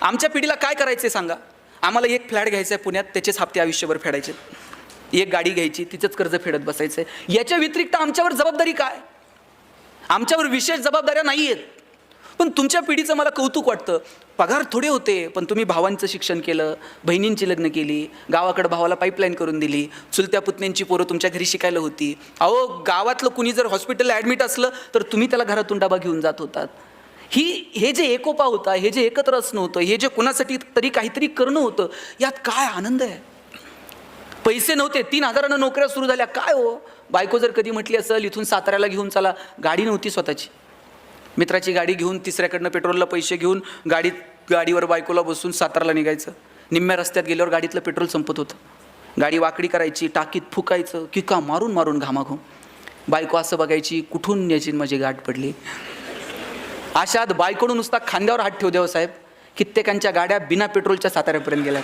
आमच्या पिढीला काय करायचं सांगा. आम्हाला एक फ्लॅट घ्यायचा आहे पुण्यात, त्याचेच हप्ते आयुष्यभर फेडायचे. एक गाडी घ्यायची, तिचंच कर्ज फेडत बसायचं आहे. याच्या व्यतिरिक्त आमच्यावर जबाबदारी काय? आमच्यावर विशेष जबाबदाऱ्या नाही आहेत. पण तुमच्या पिढीचं मला कौतुक वाटतं. पगार थोडे होते, पण तुम्ही भावांचं शिक्षण केलं, बहिणींची लग्न केली, गावाकडं भावाला पाईपलाईन करून दिली, चुलत्या पुतण्यांची पोरं तुमच्या घरी शिकायला होती. अहो, गावातलं कुणी जर हॉस्पिटलला ॲडमिट असलं तर तुम्ही त्याला घरातून डबा घेऊन जात होतात. हे जे एकोपा होता, हे जे एकत्र असणं होतं, हे जे कोणासाठी तरी काहीतरी करणं होतं, यात काय आनंद आहे. पैसे नव्हते, 3,000 नोकऱ्या सुरू झाल्या. काय हो, बायको जर कधी म्हटली असेल इथून साताऱ्याला घेऊन चला, गाडी नव्हती स्वतःची, मित्राची गाडी घेऊन तिसऱ्याकडनं पेट्रोलला पैसे घेऊन गाडीवर बायकोला बसून साताराला निघायचं. निम्म्या रस्त्यात गेल्यावर गाडीतलं पेट्रोल संपत होतं. गाडी वाकडी करायची, टाकीत फुकायचं, किका मारून मारून घामाघूम. बायको असं बघायची, कुठून याची माझी गाठ पडली. अशात बायकोनं नुसता खांद्यावर हात ठेवू द्यावं साहेब, कित्येकांच्या गाड्या बिना पेट्रोलच्या साताऱ्यापर्यंत गेल्या.